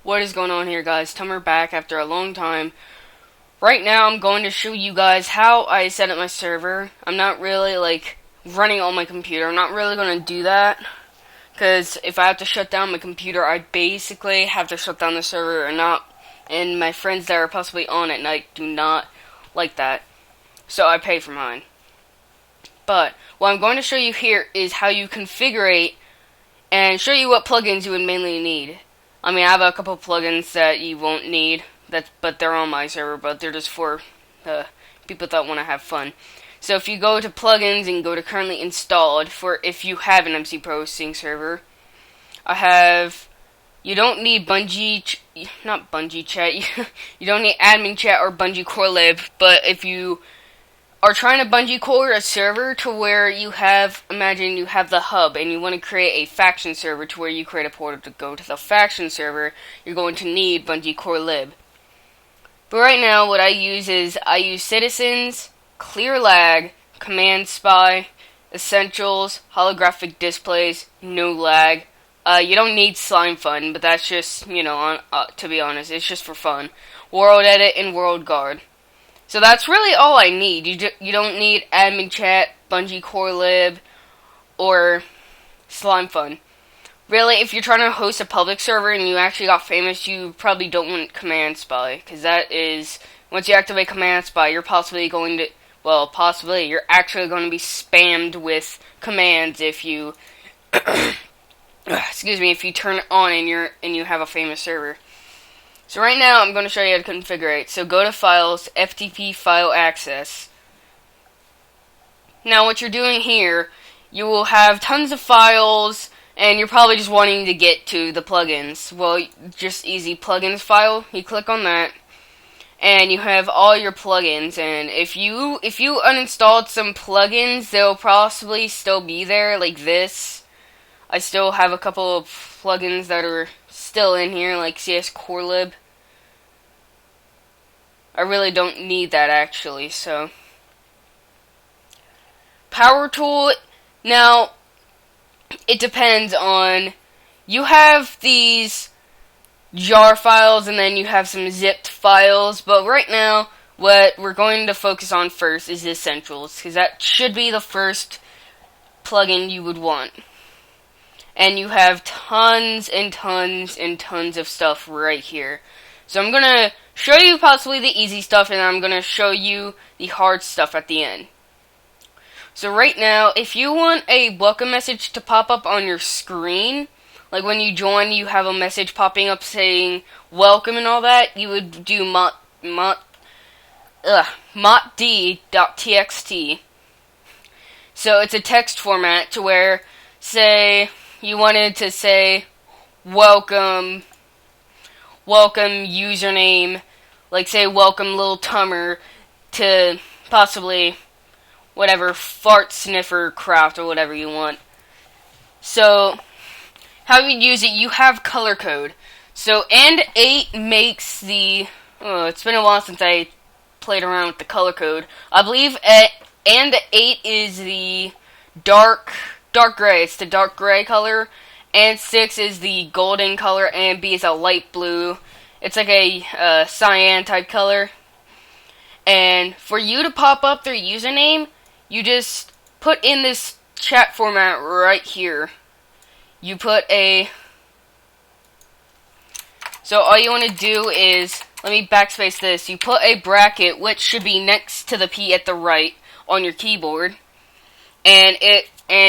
What is going on here, guys? Tummer back after a long time. Right now I'm going to show you guys how I set up my server. I'm not really running on my computer. I'm not really going to do that because if I have to shut down my computer, I basically have to shut down the server or not. And my friends that are possibly on at night do not like that. So I pay for mine. But what I'm going to show you here is how you configurate and show you what plugins you would mainly need. I mean, I have a couple plugins that you won't need, but they're on my server, but they're just for people that want to have fun. So if you go to plugins and go to currently installed, for if you have an MCProhosting server, you don't need not Bungie chat, you don't need admin chat or Bungie core lib, but if you are trying to Bungie core a server to where imagine you have the hub and you want to create a faction server to where you create a portal to go to the faction server, you're going to need Bungie core lib. But right now what I use citizens, clear lag, command spy, essentials, holographic displays, no lag. You don't need slime fun, but that's just, to be honest, it's just for fun. World edit and world guard. So that's really all I need. You don't need admin chat, Bungie core lib, or slime fun. Really, if you're trying to host a public server and you actually got famous, you probably don't want command spy, because that is, once you activate command spy, you're possibly you're actually going to be spammed with commands if you, if you turn it on and you have a famous server. So right now, I'm going to show you how to configure it. So go to Files, FTP File Access. Now what you're doing here, you will have tons of files, and you're probably just wanting to get to the plugins. Well, just easy plugins file, you click on that, and you have all your plugins, and if you uninstalled some plugins, they'll possibly still be there, like this. I still have a couple of plugins that are still in here, like CS core lib. I really don't need that actually, so. Power tool, now, it depends on, you have these jar files and then you have some zipped files, but right now, what we're going to focus on first is essentials, because that should be the first plugin you would want. And you have tons and tons and tons of stuff right here. So I'm going to show you possibly the easy stuff, and I'm going to show you the hard stuff at the end. So right now, if you want a welcome message to pop up on your screen, like when you join, you have a message popping up saying welcome and all that, you would do mottd.txt. So it's a text format to where, say, you wanted to say welcome username, like say welcome little Tummer to possibly whatever fart sniffer craft or whatever you want. So how you use it, you have color code. So and 8 makes the it's been a while since I played around with the color code. I believe and 8 is the dark gray. It's the dark gray color. And 6 is the golden color, and B is a light blue. It's like a cyan type color. And for you to pop up their username, you just put in this chat format right here. You put so all you want to do is, let me backspace this. You put a bracket, which should be next to the P at the right on your keyboard. And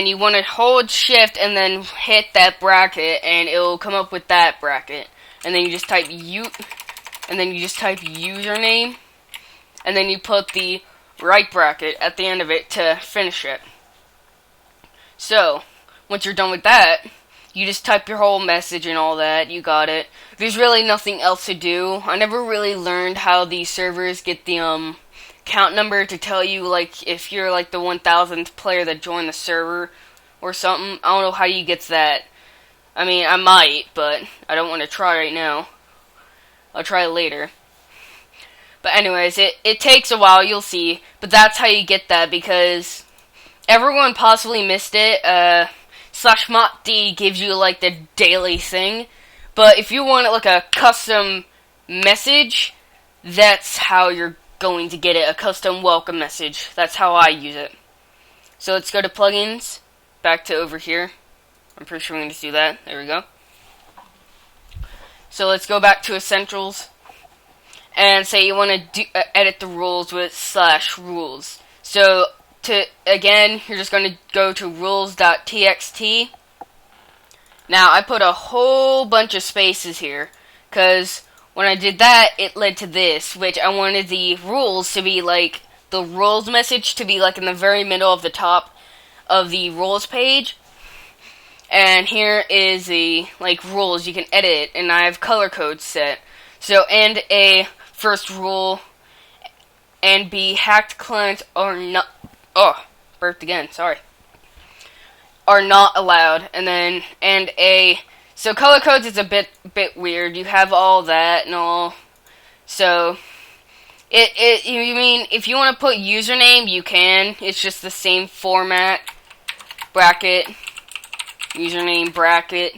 you want to hold shift and then hit that bracket, and it will come up with that bracket. And then you just type username, and then you put the right bracket at the end of it to finish it. So once you're done with that, you just type your whole message and all that. You got it. There's really nothing else to do. I never really learned how these servers get the count number to tell you, like, if you're like the 1000th player that joined the server or something. I don't know how you get that. I mean, I might, but I don't want to try right now. I'll try later. But anyways, it takes a while, you'll see. But that's how you get that, because everyone possibly missed it. /mottd gives you like the daily thing, But if you want like a custom message, that's how you're going to get it, a custom welcome message. That's how I use it. So let's go to plugins, back to over here. I'm pretty sure we can just do that. There we go. So let's go back to essentials and say you want to edit the rules with /rules. So again, you're just going to go to rules.txt. Now I put a whole bunch of spaces here because when I did that, it led to this, which I wanted the rules to be like, the rules message to be like in the very middle of the top of the rules page. And here is the like rules you can edit, and I have color codes set. So, and a first rule, and B, hacked clients are not, burped again, sorry, are not allowed. And then, and a, so color codes is a bit weird. You have all that and all. So, you mean, if you want to put username, you can. It's just the same format, bracket, username, bracket,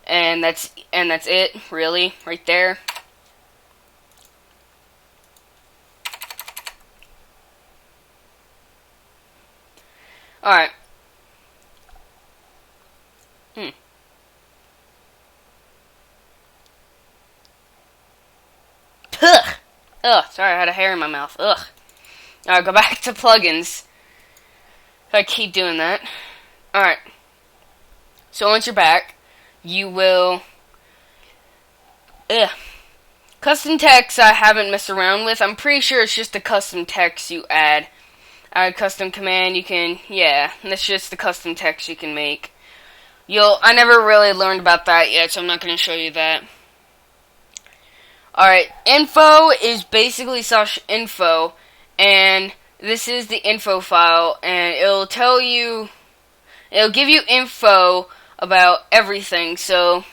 and that's it, really, right there. Alright. Ugh! Ugh, sorry, I had a hair in my mouth. Ugh. Alright, go back to plugins. I keep doing that. Alright. So once you're back, you will... Custom text I haven't messed around with. I'm pretty sure it's just the custom text you add. Add custom command, you can... Yeah, that's just the custom text you can make. I never really learned about that yet, so I'm not going to show you that. Alright, info is basically /info, and this is the info file, and it'll tell you... It'll give you info about everything, so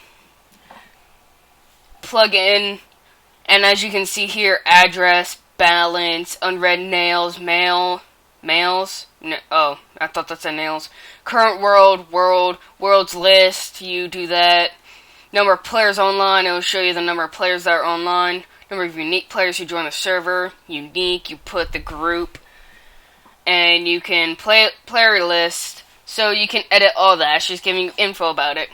plug in, and as you can see here, address, balance, unread nails, mails, no, oh, I thought that said nails, current world's list, you do that, number of players online, it will show you the number of players that are online, number of unique players who join the server, unique, you put the group, and you can player list. So you can edit all that. It's just giving you info about it.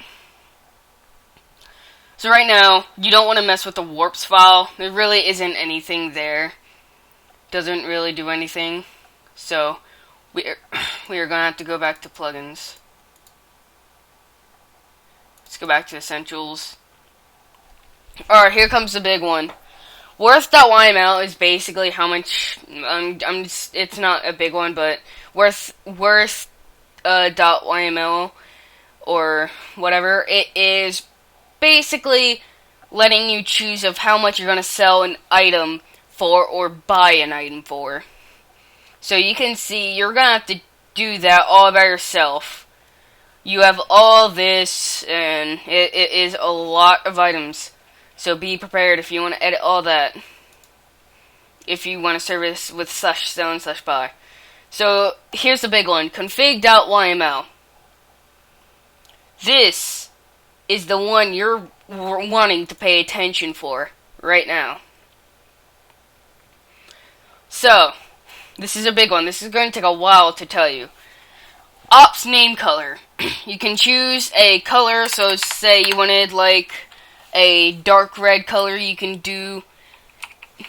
So right now, you don't want to mess with the warps file. There really isn't anything there. Doesn't really do anything. So we are going to have to go back to plugins. Let's go back to essentials. Alright, here comes the big one. Worth.yml is basically how much... it's not a big one, but worth .yml or whatever, it is basically letting you choose of how much you're going to sell an item for or buy an item for. So you can see you're going to have to do that all by yourself. You have all this, and it is a lot of items. So be prepared if you want to edit all that. If you want to service with /sell and /buy. So, here's the big one, config.yml. This is the one you're wanting to pay attention for right now. So, this is a big one. This is going to take a while to tell you. Ops name color. You can choose a color, so say you wanted like a dark red color, you can do,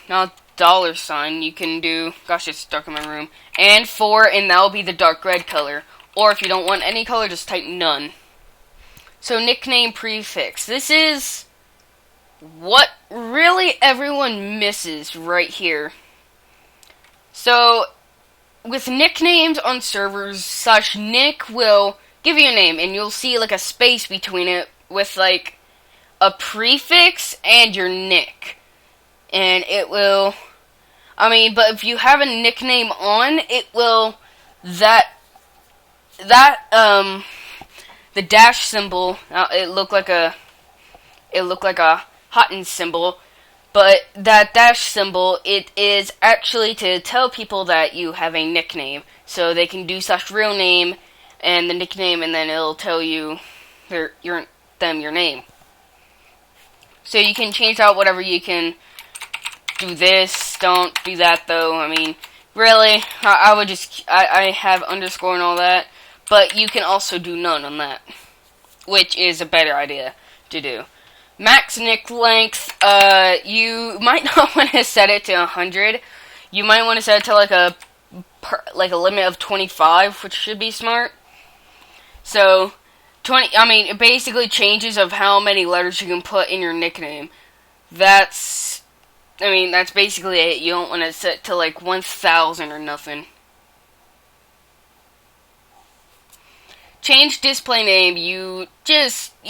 not $, you can do, gosh, it's dark in my room, and that'll be the dark red color. Or if you don't want any color, just type none. So nickname prefix. This is what really everyone misses right here. So with nicknames on servers, /nick will give you a name, and you'll see like a space between it with like a prefix and your nick. And it will, but if you have a nickname on, it will, the dash symbol, it looked like a Hotton symbol, but that dash symbol, it is actually to tell people that you have a nickname, so they can do /real name and the nickname, and then it'll tell you your name. So you can change out whatever you can do this. Don't do that though. I mean, really, I would just, I have underscore and all that. But you can also do none on that, which is a better idea to do. Max nick length, you might not want to set it to 100. You might want to set it to like a limit of 25, which should be smart. So, it basically changes of how many letters you can put in your nickname. That's basically it. You don't want to set to like 1,000 or nothing. Change display name. You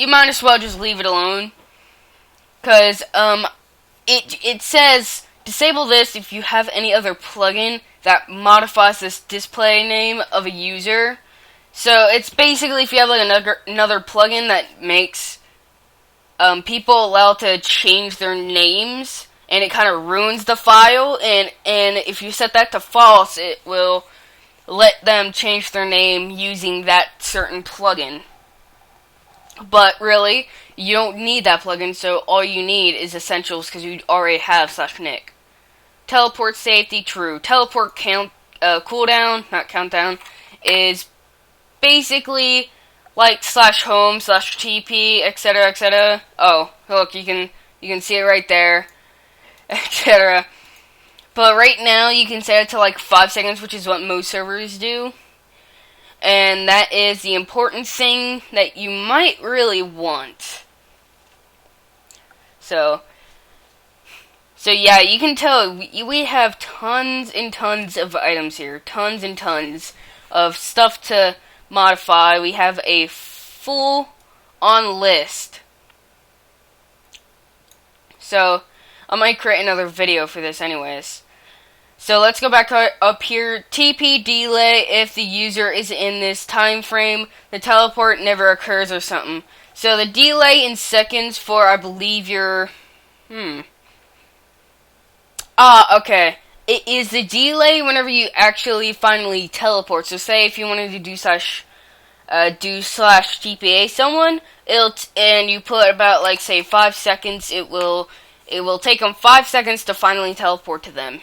might as well just leave it alone. Cause, it says, disable this if you have any other plugin that modifies this display name of a user. So it's basically if you have like another plugin that makes people allowed to change their names, and it kind of ruins the file, and if you set that to false, it will let them change their name using that certain plugin. But really, you don't need that plugin, so all you need is essentials because you already have /nick. Teleport safety, true. Teleport cooldown, not countdown, is basically like /home, /TP, etc., etc. Oh, look, you can see it right there, etc. But right now, you can set it to like 5 seconds, which is what most servers do. And that is the important thing that you might really want. So yeah, you can tell we have tons and tons of items here. Tons and tons of stuff to modify. We have a full-on list. So, I might create another video for this anyways. So let's go back to up here. TP delay if the user is in this time frame, the teleport never occurs or something. So the delay in seconds for, I believe, your okay. It is the delay whenever you actually finally teleport. So say if you wanted to do /TPA someone, and you put about like say 5 seconds, it will take them 5 seconds to finally teleport to them.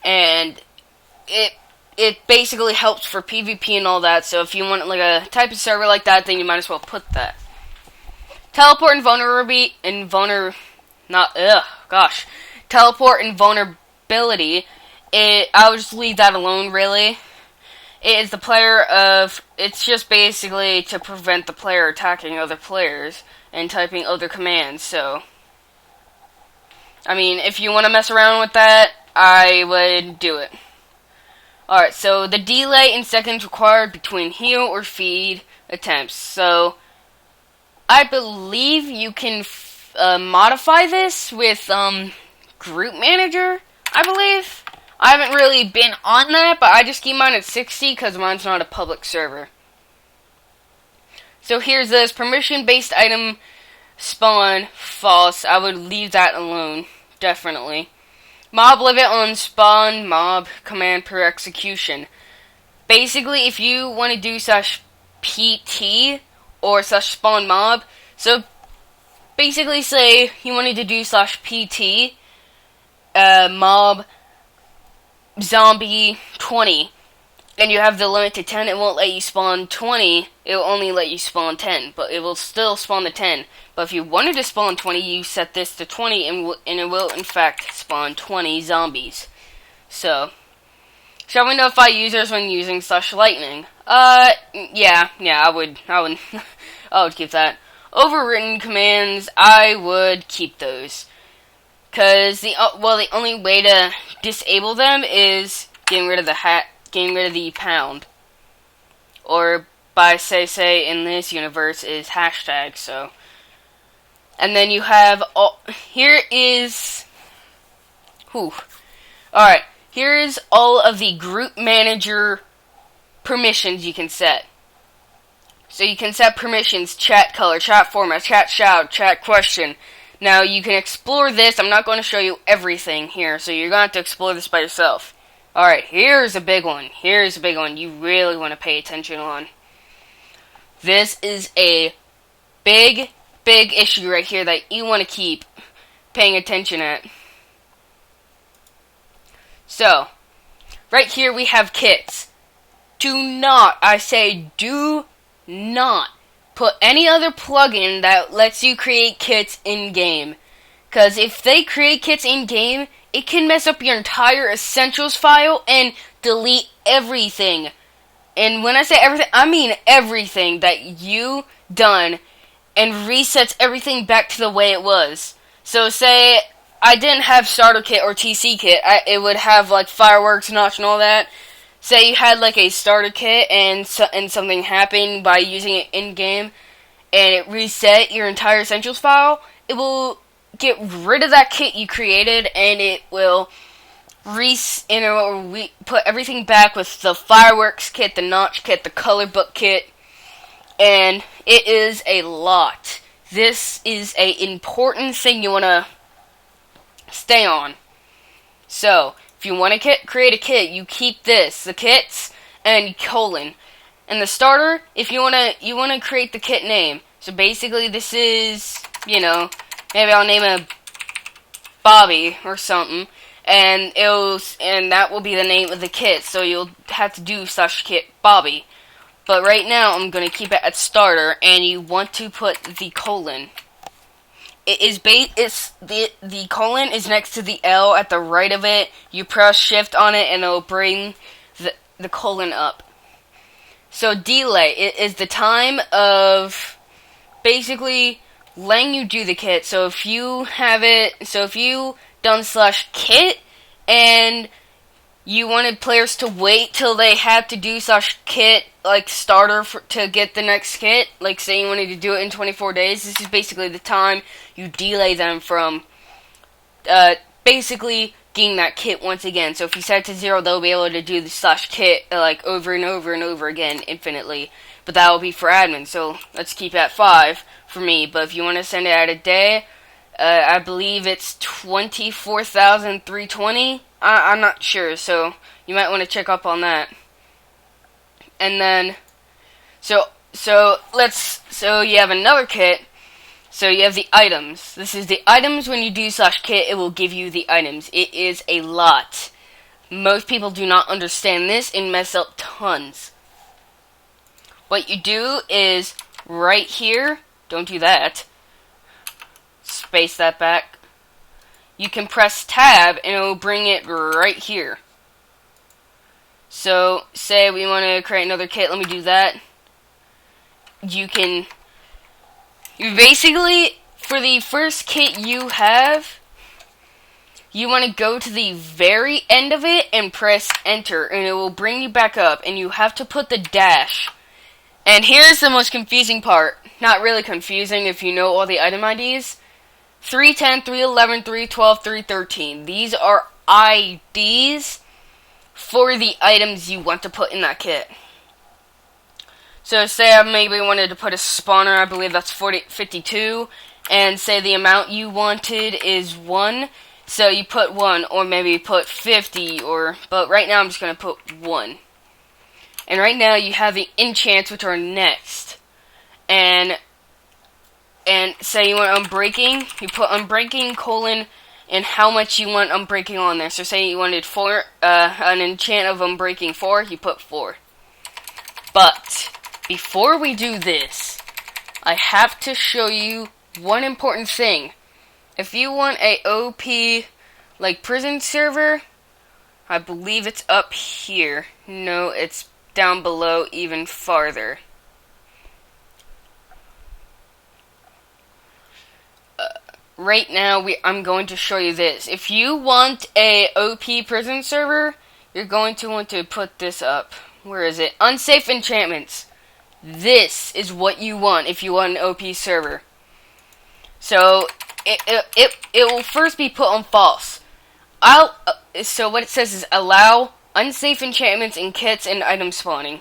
And it basically helps for PvP and all that, so if you want like a type of server like that, then you might as well put that. Teleport and vulnerability, teleport and vulnerability, I would just leave that alone, really. It is the player it's just basically to prevent the player attacking other players and typing other commands, so. I mean, if you want to mess around with that, I would do it. Alright, so the delay in seconds required between heal or feed attempts. So, I believe you can modify this with Group Manager, I believe. I haven't really been on that, but I just keep mine at 60 because mine's not a public server. So here's this permission-based item spawn false. I would leave that alone, definitely. Mob limit on spawn mob command per execution. Basically, if you want to do /PT or /spawn mob, so basically say you wanted to do /PT mob zombie 20, and you have the limit to 10, it won't let you spawn 20, it will only let you spawn 10, but it will still spawn the 10. But if you wanted to spawn 20, you set this to 20, and it will, in fact, spawn 20 zombies. So, shall we notify users when using /lightning? Yeah, I would I would keep that. Overwritten commands, I would keep those. Because, the only way to disable them is getting rid of the pound. Or, by say in this universe, is hashtag, so. And then you have here is alright, here is all of the group manager permissions you can set. So you can set permissions, chat color, chat format, chat shout, chat question. Now you can explore this. I'm not going to show you everything here, so you're going to have to explore this by yourself. Alright, here's a big one. Here's a big one you really want to pay attention on. This is a big big issue right here that you want to keep paying attention at. So, right here we have kits. Do not, I say do not, put any other plugin that lets you create kits in-game. Because if they create kits in-game, it can mess up your entire essentials file and delete everything. And when I say everything, I mean everything that you done and resets everything back to the way it was. So say I didn't have starter kit or TC kit, it would have like fireworks, notch, and all that. Say you had like a starter kit and something happened by using it in-game and it reset your entire essentials file, it will get rid of that kit you created and it will put everything back with the fireworks kit, the notch kit, the color book kit, and it is a lot. This is a important thing you want to stay on. So, if you want to create a kit, you keep this, the kits, and colon. And the starter, if you want to create the kit name. So basically this is, maybe I'll name it Bobby or something, and that will be the name of the kit. So you'll have to do /kit Bobby. But right now I'm going to keep it at starter, and you want to put the colon. The colon is next to the L at the right of it. You press shift on it and it'll bring the colon up. So delay, it is the time of basically letting you do the kit. So if you done /kit and you wanted players to wait till they had to do /kit like starter to get the next kit, like say you wanted to do it in 24 days, this is basically the time you delay them from basically getting that kit once again. So if you set it to 0, they'll be able to do the /kit like over and over and over again infinitely. But that will be for admin, so let's keep it at 5 for me. But if you want to send it out a day, I believe it's 24,320. I'm not sure, so you might want to check up on that. And then, so you have another kit. So you have the items. This is the items. When you do /kit, it will give you the items. It is a lot. Most people do not understand this and mess up tons. What you do is right here. Don't do that. Space that back. You can press tab and it will bring it right here. So, say we want to create another kit, let me do that. You basically, for the first kit you have, you want to go to the very end of it and press enter, and it will bring you back up, and you have to put the dash. And here's the most confusing part. Not really confusing if you know all the item IDs. 310, 311, 312, 313. These are IDs for the items you want to put in that kit. So say I maybe wanted to put a spawner, I believe that's 52, and say the amount you wanted is 1, so you put 1, or maybe put 50, but right now I'm just going to put 1. And right now you have the enchants, which are next. And say you want unbreaking, you put unbreaking colon and how much you want unbreaking on there. So say you wanted an enchant of unbreaking 4, you put 4. But before we do this, I have to show you one important thing. If you want a OP like prison server, I believe it's up here. No, it's down below even farther. Right now, I'm going to show you this. If you want a OP prison server, you're going to want to put this up. Where is it? Unsafe enchantments. This is what you want if you want an OP server. So, it will first be put on false. So what it says is allow unsafe enchantments in kits and item spawning.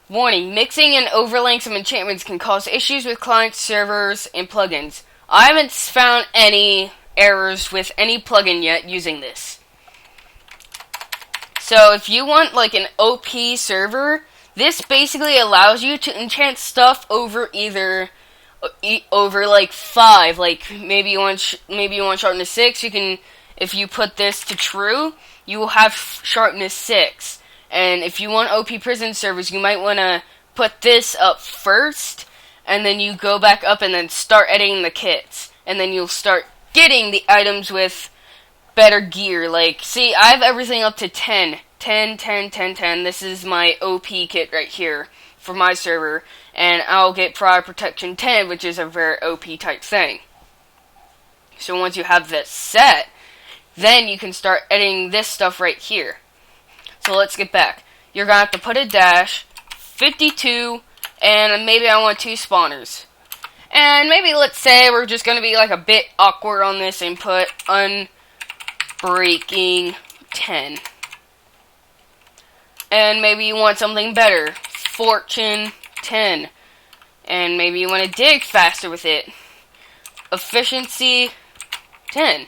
Warning, mixing and overlaying some enchantments can cause issues with client servers and plugins. I haven't found any errors with any plugin yet using this. So if you want like an OP server, this basically allows you to enchant stuff over either over like 5. Like maybe you want sharpness 6. You can, if you put this to true, you will have sharpness 6. And if you want OP prison servers, you might want to put this up first, and then you go back up and then start editing the kits, and then you'll start getting the items with better gear. Like, see, I have everything up to 10. 10, 10, 10, 10. This is my OP kit right here for my server, and I'll get Prior Protection 10, which is a very OP type thing. So once you have this set, then you can start editing this stuff right here. So let's get back. You're going to have to put a dash, 52, and maybe I want 2 spawners. And maybe let's say we're just going to be like a bit awkward on this and put Unbreaking 10. And maybe you want something better, Fortune 10. And maybe you want to dig faster with it, Efficiency 10.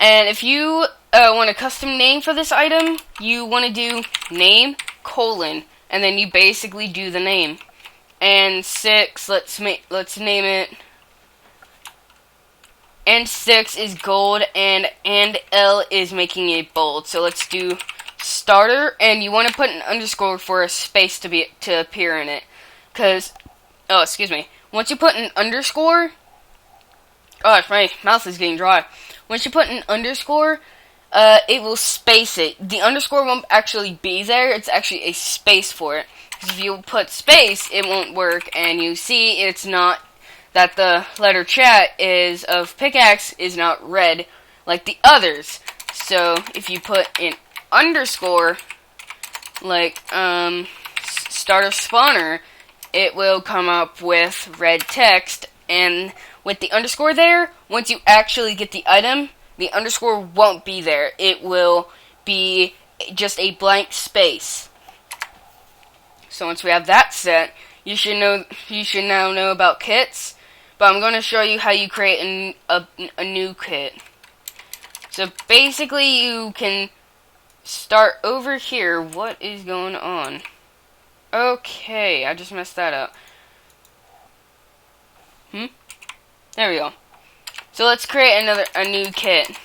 And if you want a custom name for this item, you want to do name, colon, and then you basically do the name. And 6, let's name it. And 6 is gold, and L is making it bold. So let's do starter, and you want to put an underscore for a space to appear in it. Cause, oh, excuse me. Once you put an underscore, gosh, my mouth is getting dry. Once you put an underscore, it will space it. The underscore won't actually be there. It's actually a space for it. Because if you put space, it won't work. And you see, it's not that the letter chat is of pickaxe is not red like the others. So if you put an underscore, like starter spawner, it will come up with red text. And with the underscore there, once you actually get the item, the underscore won't be there. It will be just a blank space. So once we have that set, you should now know about kits. But I'm going to show you how you create a new kit. So basically, you can start over here. What is going on? Okay, I just messed that up. There we go. So let's create a new kit.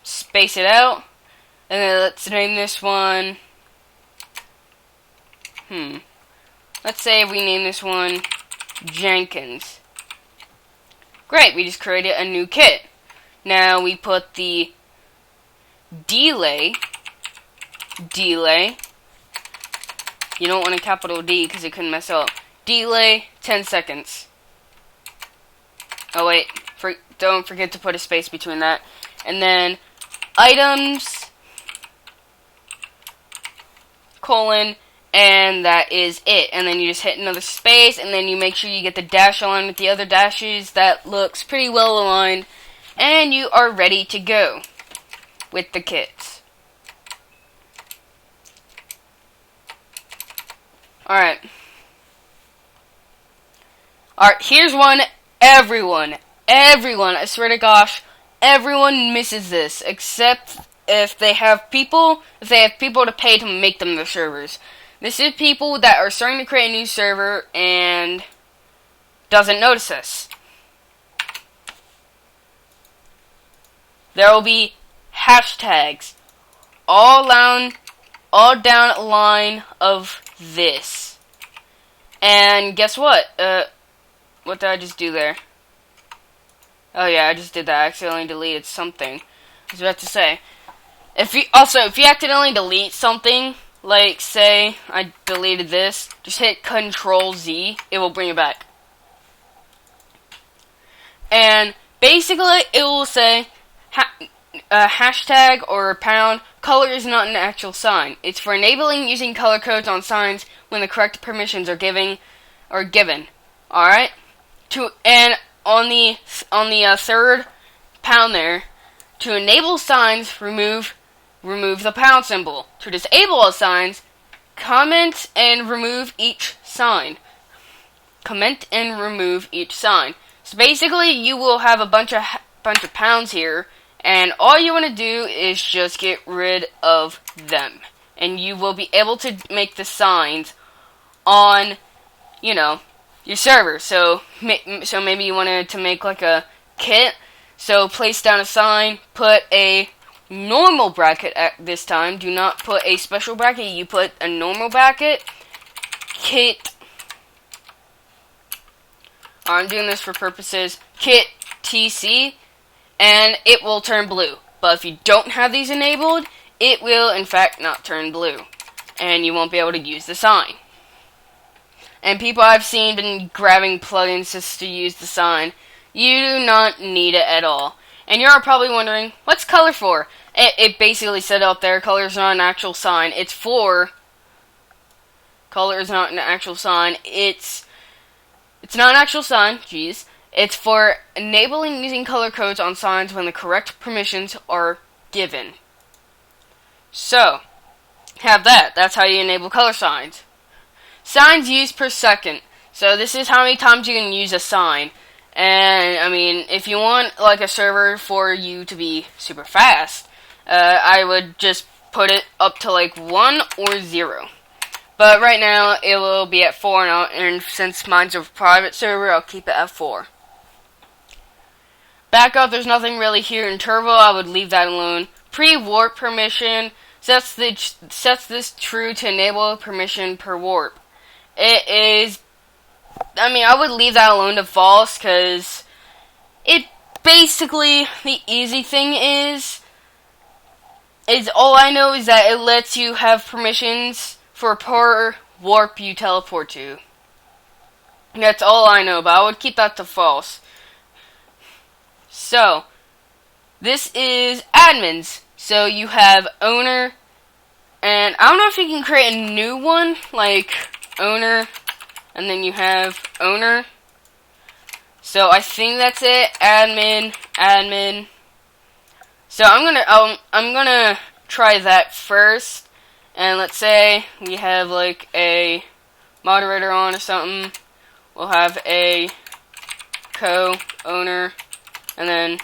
Space it out, and then let's name this one. Let's say we name this one Jenkins. Great, we just created a new kit. Now we put the delay. You don't want a capital D because it can mess up. Delay 10 seconds. Oh wait, don't forget to put a space between that. And then items, colon, and that is it. And then you just hit another space, and then you make sure you get the dash aligned with the other dashes. That looks pretty well aligned. And you are ready to go with the kits. Alright, here's one. Everyone, I swear to gosh, everyone misses this, except if they have people to pay to make them their servers. This is people that are starting to create a new server and doesn't notice this. There will be hashtags all down a line of this. And guess what? What did I just do there? Oh yeah, I just did that. I accidentally deleted something. I was about to say. If you accidentally delete something, like say I deleted this, just hit Control-Z, it will bring it back. And basically, it will say hashtag or pound. Color is not an actual sign. It's for enabling using color codes on signs when the correct permissions are given. All right. And on the third pound there, to enable signs, remove the pound symbol. To disable all signs, comment and remove each sign. Comment and remove each sign. So basically, you will have a bunch of pounds here, and all you want to do is just get rid of them, and you will be able to make the signs on, your server. So maybe you wanted to make like a kit. So place down a sign, put a normal bracket at this time. Do not put a special bracket. You put a normal bracket. Kit. I'm doing this for purposes. Kit TC, and it will turn blue. But if you don't have these enabled, it will in fact not turn blue, and you won't be able to use the sign. And people I've seen been grabbing plugins just to use the sign. You do not need it at all. And you're probably wondering, what's color for? It basically said out there, color is not an actual sign. It's for... Color is not an actual sign. It's not an actual sign, jeez. It's for enabling using color codes on signs when the correct permissions are given. So, have that. That's how you enable color signs. Signs used per second. So this is how many times you can use a sign. And, I mean, if you want, like, a server for you to be super fast, I would just put it up to, like, 1 or 0. But right now, it will be at 4 now, and since mine's a private server, I'll keep it at 4. Backup, there's nothing really here in Turbo. I would leave that alone. Pre-warp permission sets this true to enable permission per warp. It is... I mean, I would leave that alone to false, because it basically, the easy thing is all I know is that it lets you have permissions for per warp you teleport to. That's all I know, but I would keep that to false. So, this is admins. So you have owner, and I don't know if you can create a new one, like owner, and then you have owner. So I think that's it. Admin. So I'm gonna try that first. And let's say we have like a moderator on or something. We'll have a co-owner, and then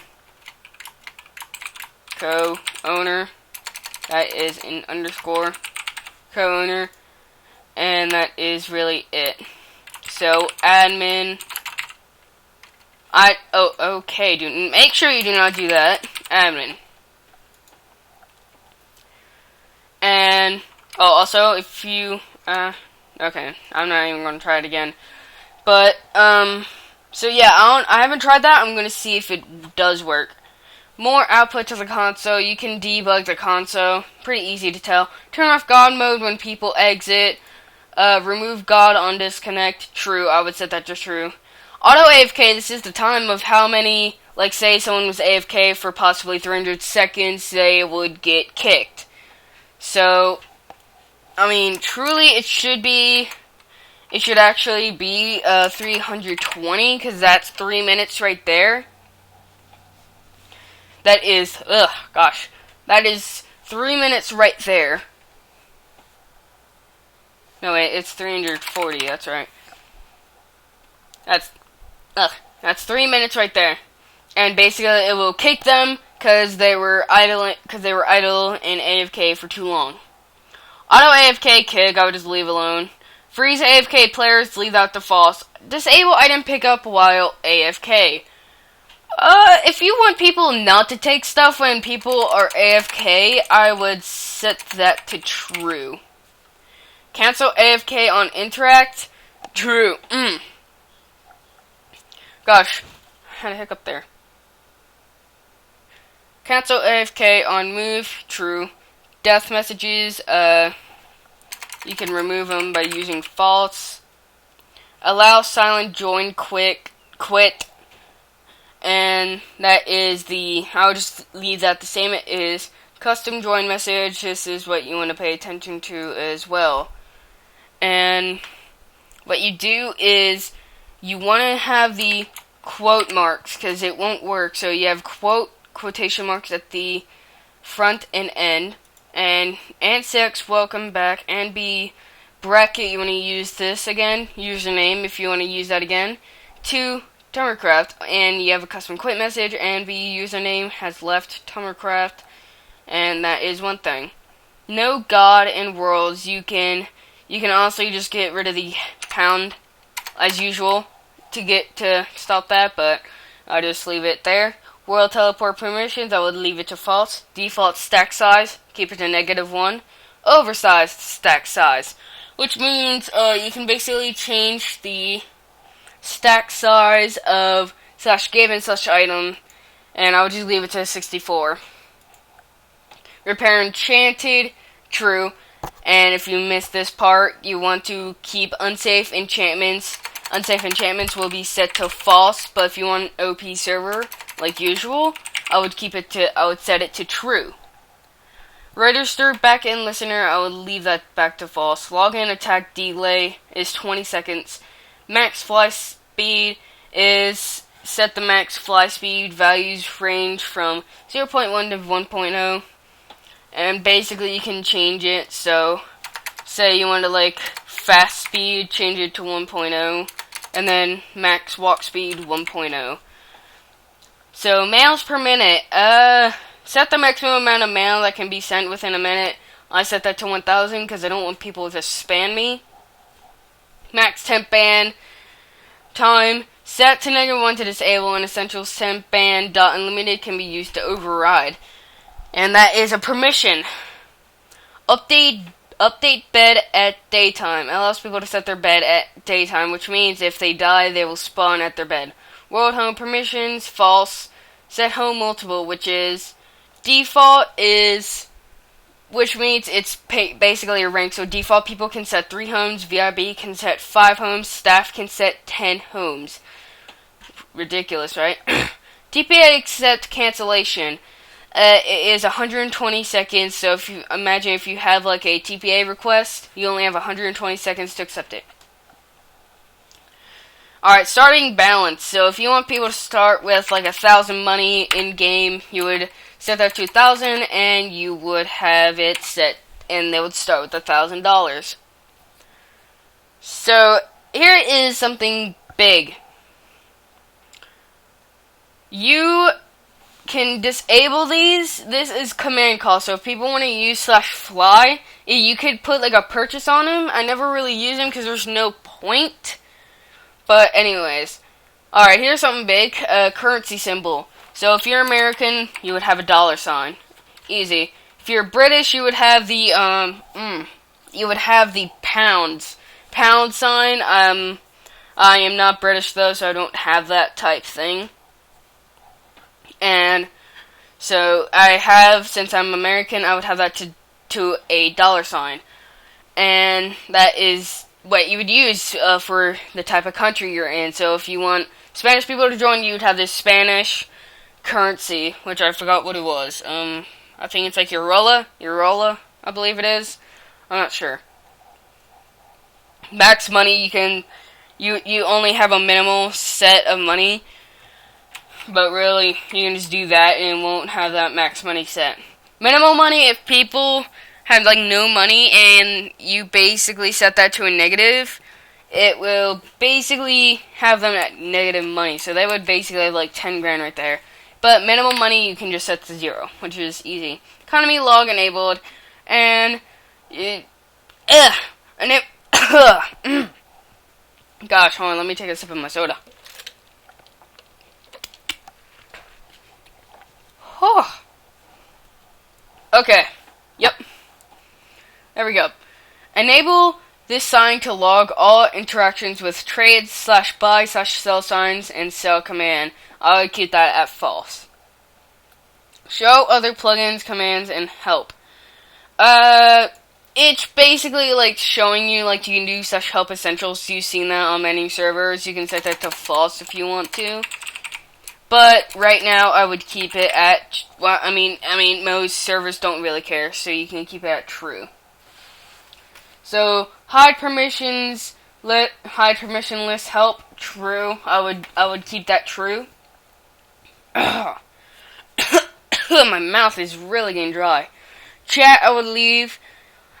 co-owner. That is an underscore co-owner, and that is really it. So admin. Okay. Make sure you do not do that. Admin. And also if you okay, I'm not even going to try it again. But so yeah, I haven't tried that. I'm going to see if it does work. More output to the console. You can debug the console. Pretty easy to tell. Turn off God mode when people exit. Remove God on disconnect. True. I would set that to true. Auto AFK. This is the time of how many, like say someone was AFK for possibly 300 seconds, they would get kicked. So, I mean, truly it should actually be 320, because that's 3 minutes right there. That is, that is 3 minutes right there. No, wait, it's 340, that's right. That's 3 minutes right there. And basically it will kick them because they were idle and AFK for too long. Auto AFK kick, I would just leave alone. Freeze AFK players, leave out to false. Disable item pickup while AFK. If you want people not to take stuff when people are AFK, I would set that to true. Cancel AFK on interact, true. Gosh, I had a hiccup there. Cancel AFK on move, true. Death messages, you can remove them by using false. Allow silent join quit, and that is I would just leave that the same it is. Custom join message, this is what you want to pay attention to as well. And what you do is you want to have the quote marks, because it won't work. So you have quotation marks at the front and end. And 6, welcome back. And B, bracket, you want to use this again. Username, if you want to use that again. 2, Tummercraft, and you have a custom quit message. And B, username has left Tummercraft. And that is one thing. No God in worlds. You can also just get rid of the pound as usual to stop that, but I'll just leave it there. World teleport permissions, I would leave it to false. Default stack size, keep it to -1. Oversized stack size, which means you can basically change the stack size of /given/item, and I would just leave it to 64. Repair enchanted, true. And if you missed this part, you want to keep unsafe enchantments. Unsafe enchantments will be set to false, but if you want an OP server, like usual, I would set it to true. Register backend listener, I would leave that back to false. Login attack delay is 20 seconds. Max fly speed is set the max fly speed values range from 0.1 to 1.0. And basically you can change it, so say you want to like fast speed, change it to 1.0, and then max walk speed 1.0. So mails per minute, set the maximum amount of mail that can be sent within a minute. I set that to 1,000 because I don't want people to spam me. Max temp ban time, set to -1 to disable, and essential temp ban .unlimited can be used to override. And that is a permission. Update bed at daytime. It allows people to set their bed at daytime, which means if they die, they will spawn at their bed. World home permissions, false. Set home multiple, which is default which means it's basically a rank. So default people can set 3 homes, VIB can set 5 homes, staff can set 10 homes. Ridiculous, right? TPA accept cancellation. It is 120 seconds, so if you have like a TPA request, you only have 120 seconds to accept it. Alright, starting balance. So if you want people to start with like 1,000 money in game, you would set that to 1,000 and you would have it set, and they would start with $1,000. So here is something big. You can disable these. This is command call, so if people want to use /fly, you could put like a purchase on them. I never really use them because there's no point. But anyways, alright, here's something big. Currency symbol. So if you're American, you would have a $sign. Easy. If you're British, you would have the pound sign. I am not British though, so I don't have that type thing. And so since I'm American, I would have that to a $sign. And that is what you would use for the type of country you're in. So if you want Spanish people to join, you would have this Spanish currency, which I forgot what it was. I think it's like Eurola, I believe it is. I'm not sure. Max money, you only have a minimal set of money. But really, you can just do that and it won't have that max money set. Minimal money, if people have like no money and you basically set that to a negative, it will basically have them at negative money. So they would basically have like 10 grand right there. But minimum money you can just set to 0, which is easy. Economy log enabled, and gosh, hold on, let me take a sip of my soda. Oh. Okay. Yep. There we go. Enable this sign to log all interactions with trades /buy/sell signs and sell command. I would keep that at false. Show other plugins, commands, and help. It's basically like showing you like you can do /help essentials. You've seen that on many servers. You can set that to false if you want to. But right now, I would keep it at, well, I mean, most servers don't really care, so you can keep it at true. So hide permission list help true. I would keep that true. My mouth is really getting dry. Chat I would leave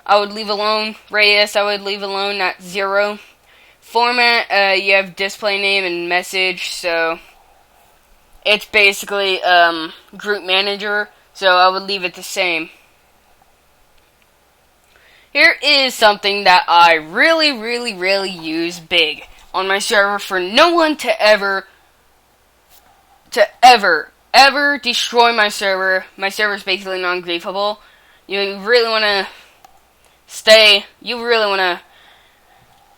alone. Radius I would leave alone at 0. Format you have display name and message, so it's basically group manager, so I would leave it the same. Here is something that I really use big. on my server for no one to ever destroy my server. My server is basically non-griefable. You really want to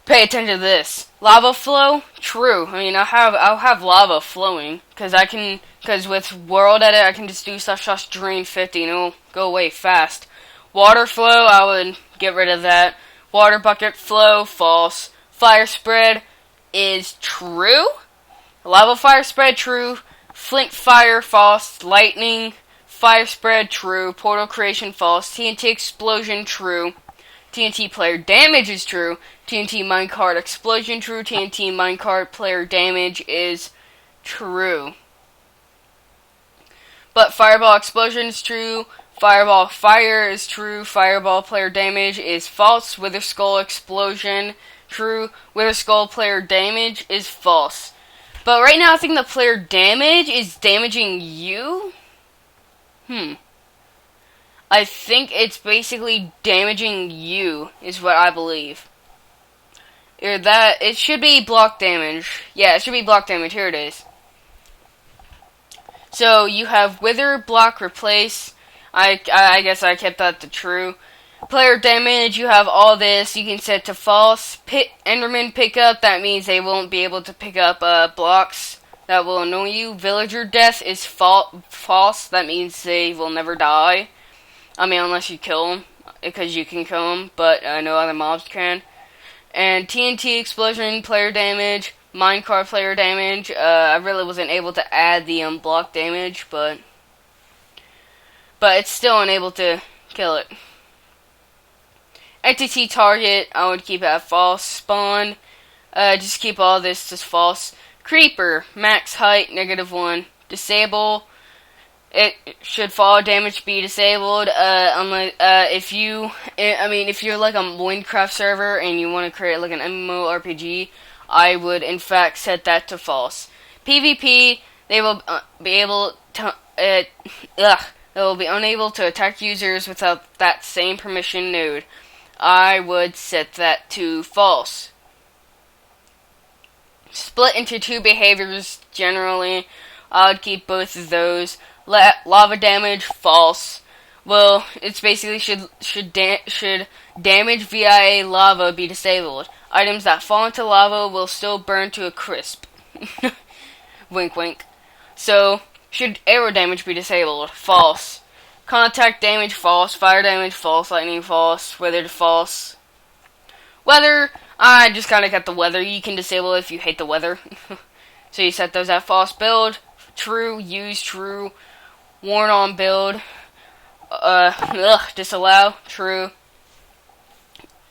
pay attention to this. Lava flow, true. I mean, I'll have lava flowing because with world edit I can just do / drain 50 and it'll go away fast. Water flow, I would get rid of that. Water bucket flow, false. Fire spread is true. Lava fire spread, true. Flint fire, false. Lightning fire spread, true. Portal creation, false. TNT explosion, true. TNT player damage is true. TNT minecart explosion, true. TNT minecart player damage is true. But fireball explosion is true. Fireball fire is true. Fireball player damage is false. Wither skull explosion, true. Wither skull player damage is false. But right now I think the player damage is damaging you. I think it's basically damaging you, is what I believe. It should be block damage. Yeah, it should be block damage. Here it is. So you have wither, block, replace. I guess I kept that to true. Player damage, you have all this. You can set to false. Enderman pickup, that means they won't be able to pick up blocks that will annoy you. Villager death is false. That means they will never die. I mean, unless you kill them, because you can kill them, but no other mobs can. And TNT explosion, player damage, minecart player damage. I really wasn't able to add the block damage, but it's still unable to kill it. Entity target, I would keep it at false. Spawn, just keep all this as false. Creeper, max height, -1. Disable, it should fall damage be disabled. Unless if you're like a Minecraft server and you want to create like an MMORPG, I would in fact set that to false. PvP, they will be able to they will be unable to attack users without that same permission node. I would set that to false. Split into 2 behaviors generally. I would keep both of those. Lava damage, false. Well, it's basically should damage via lava be disabled. Items that fall into lava will still burn to a crisp. Wink wink. So, should arrow damage be disabled? False. Contact damage, false. Fire damage, false. Lightning, false. Weather, false. Weather, I just kind of got the weather. You can disable if you hate the weather. So you set those at false. Build, true. Use, true. Warn on build. Disallow, true.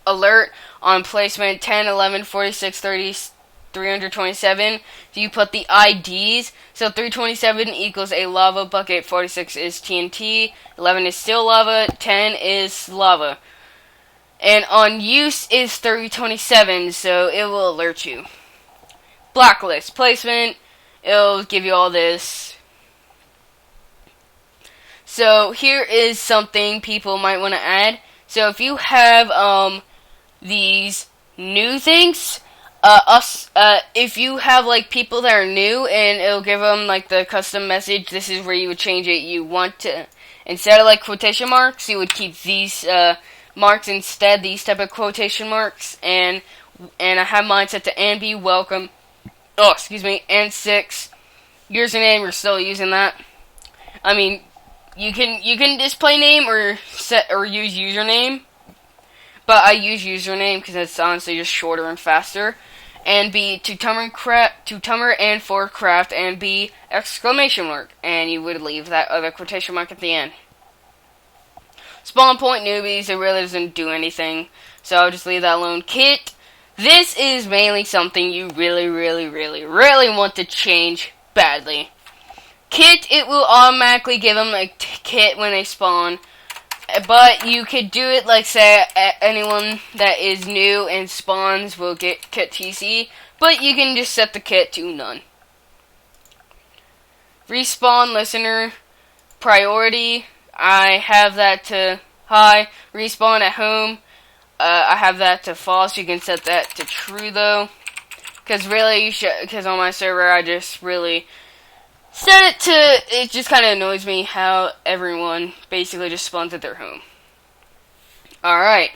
Alert on placement 10, 11, 46, 30, 327. So you put the IDs. So 327 equals a lava bucket. 46 is TNT. 11 is still lava. 10 is lava. And on use is 327. So it will alert you. Blacklist placement. It'll give you all this. So here is something people might want to add. So if you have these new things, if you have like people that are new and it'll give them like the custom message, this is where you would change it. You want to, instead of like quotation marks, you would keep these marks instead, these type of quotation marks, and I have mine set to NB welcome. Oh, excuse me, N6 username. We're still using that. I mean, you can display name or use username, but I use username because it's honestly just shorter and faster. And B tutomer and for craft, and B exclamation mark, and you would leave that other quotation mark at the end. Spawn point newbies, it really doesn't do anything, so I'll just leave that alone. Kit, this is mainly something you really want to change badly. Kit, it will automatically give them a kit when they spawn, but you could do it like, say, anyone that is new and spawns will get kit TC, but you can just set the kit to none. Respawn listener priority, I have that to high. Respawn at home, I have that to false. You can set that to true though. Because really, because on my server, I just really set it to, it just kind of annoys me how everyone basically just spawns at their home. Alright,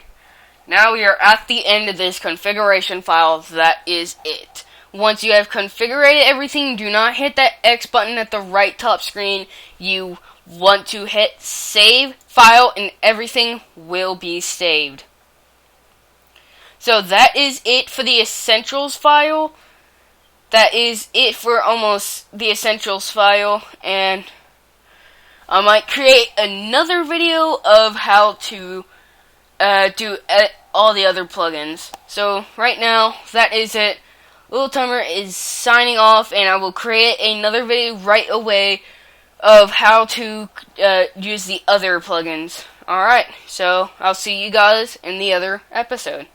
now we are at the end of this configuration file. That is it. Once you have configured everything, do not hit that X button at the right top screen. You want to hit save file and everything will be saved. So that is it for the essentials file. That is it for almost the essentials file, and I might create another video of how to do all the other plugins. So right now, that is it. Little Timer is signing off, and I will create another video right away of how to use the other plugins. Alright, so I'll see you guys in the other episode.